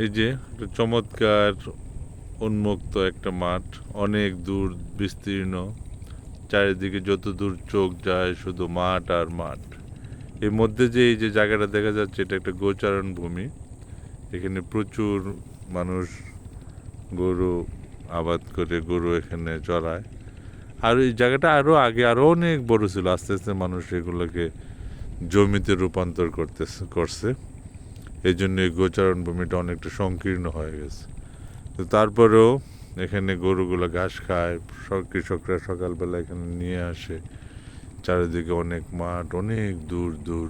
এই যে একটা চমৎকার উন্মুক্ত একটা মাঠ, অনেক দূর বিস্তীর্ণ, চারিদিকে যত দূর চোখ যায় শুধু মাঠ আর মাঠ। এর মধ্যে যে এই যে জায়গাটা দেখা যাচ্ছে এটা একটা গোচারণ ভূমি। এখানে প্রচুর মানুষ গরু আবাদ করে, গরু এখানে চড়ায়। আর এই জায়গাটা আরও আগে আরও অনেক বড় ছিল, আস্তে আস্তে মানুষ এগুলোকে জমিতে রূপান্তর করছে। এই জন্য এই গোচারণ ভূমিটা অনেকটা সংকীর্ণ হয়ে গেছে। তো তারপরেও এখানে গরুগুলো ঘাস খায়, কৃষকরা সকালবেলা এখানে নিয়ে আসে। চারিদিকে অনেক মাঠ, অনেক দূর দূর,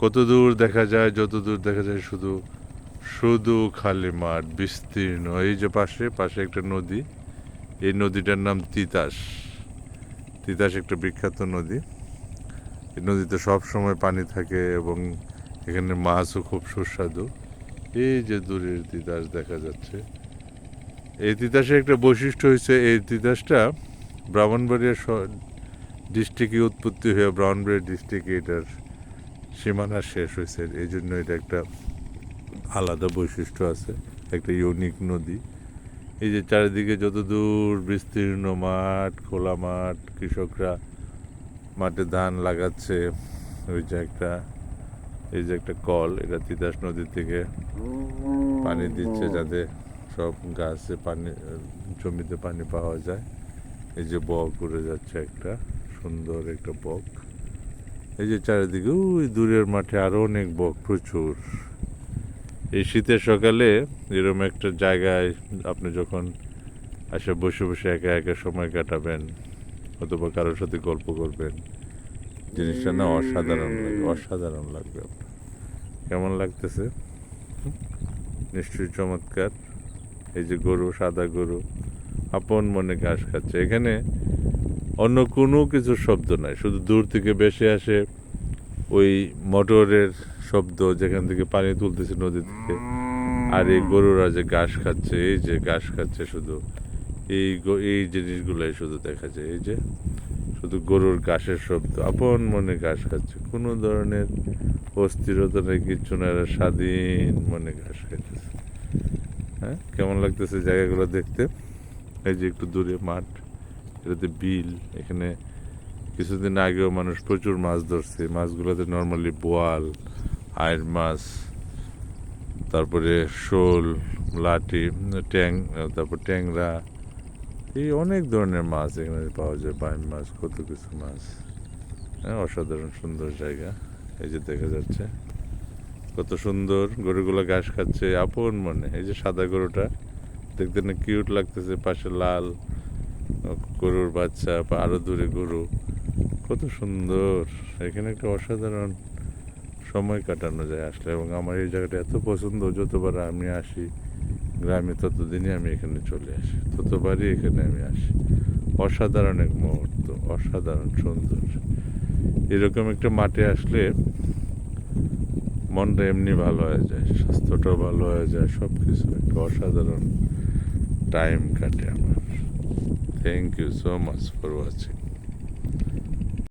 কত দূর দেখা যায়, যত দূর দেখা যায় শুধু শুধু খালি মাঠ, বিস্তীর্ণ। এই যে পাশে পাশে একটা নদী, এই নদীটার নাম তিতাস। তিতাস একটা বিখ্যাত নদী। এই নদীতে সব সময় পানি থাকে এবং এখানে মাছও খুব সুস্বাদু। এই যে দূরের তিতাস দেখা যাচ্ছে। এই তিতাসের একটা বৈশিষ্ট্য হয়েছে, এই তিতাসটা ব্রাহ্মণবাড়িয়া ডিস্ট্রিক্টে উৎপত্তি হয়ে ব্রাহ্মণবাড়িয়া ডিস্ট্রিক্টে এটার সীমানা শেষ হয়েছে। এই জন্য এটা একটা আলাদা বৈশিষ্ট্য আছে, একটা ইউনিক নদী। এই যে চারিদিকে যত দূর বিস্তীর্ণ মাঠ, খোলা মাঠ, কৃষকরা মাঠে ধান লাগাচ্ছে। ওই যে একটা এই যে একটা কল, এটা তিতাস নদী থেকে পানি দিচ্ছে যাতে সব গাছে পানি, জমিতে পানি পাওয়া যায়। এই যে বক উড়ে যাচ্ছে, একটা সুন্দর একটা বক। এই যে চারিদিকে ওই দূরের মাঠে আরও অনেক বক, প্রচুর। এই শীতের সকালে এরকম একটা জায়গায় আপনি যখন আসে বসে বসে একা একা সময় কাটাবেন অথবা কারোর সাথে গল্প করবেন, জিনিসটা না অসাধারণ লাগবে, অসাধারণ লাগবে আপনার। কেমন লাগতেছে? নিশ্চয়ই চমৎকার। এই যে গরু, সাদা গরু আপন মনে ঘাস খাচ্ছে। এখানে অন্য কোনো কিছুর শব্দ নাই, শুধু দূর থেকে ভেসে আসে ওই মোটরের শব্দ যেখান থেকে পানি তুলতেছে নদী থেকে। আর এই গরুরা যে ঘাস খাচ্ছে, এই যে ঘাস খাচ্ছে, শুধু এই জিনিসগুলাই শুধু দেখা যায়। এই যে শুধু গরুর ঘাসের শব্দ, আপন মনে ঘাস খাচ্ছে, কোনো ধরনের অস্থিরতা নেই, কিচ্ছু না, এরা স্বাধীন মনে ঘাস খাইতেছে। হ্যাঁ, কেমন লাগতেছে জায়গাগুলো দেখতে? এই যে একটু দূরে মাঠ, এটাতে বিল। এখানে কিছুদিন আগেও মানুষ প্রচুর মাছ ধরছে। মাছগুলোতে নর্মালি বোয়াল, আয়ের মাছ, তারপরে শোল, লাটি, তারপর ট্যাংরা, এই অনেক ধরনের মাছ এখানে পাওয়া যায়, বাইম মাছ, কত কিছু মাছ। হ্যাঁ, অসাধারণ সুন্দর জায়গা। এই যে দেখা যাচ্ছে কত সুন্দর, গরুগুলো ঘাস খাচ্ছে আপন মনে। এই যে সাদা গরুটা দেখতে না কিউট লাগতেছে, পাশে লাল গরুর বাচ্চা, আরো দূরে গরু, কত সুন্দর। এখানে একটা অসাধারণ সময় কাটানো যায় আসলে। এবং আমার এই জায়গাটা এত পছন্দ, যতবার আমি আসি গ্রামে ততদিনই আমি এখানে চলে আসি, ততবারই এখানে আমি আসি। অসাধারণ এক মুহূর্ত, অসাধারণ সুন্দর। এরকম একটা মাঠে আসলে মনটা এমনি ভালো হয়ে যায়, স্বাস্থ্যটাও ভালো হয়ে যায়, সব কিছু একটা অসাধারণ টাইম কাটে আমার। Thank you so much for watching.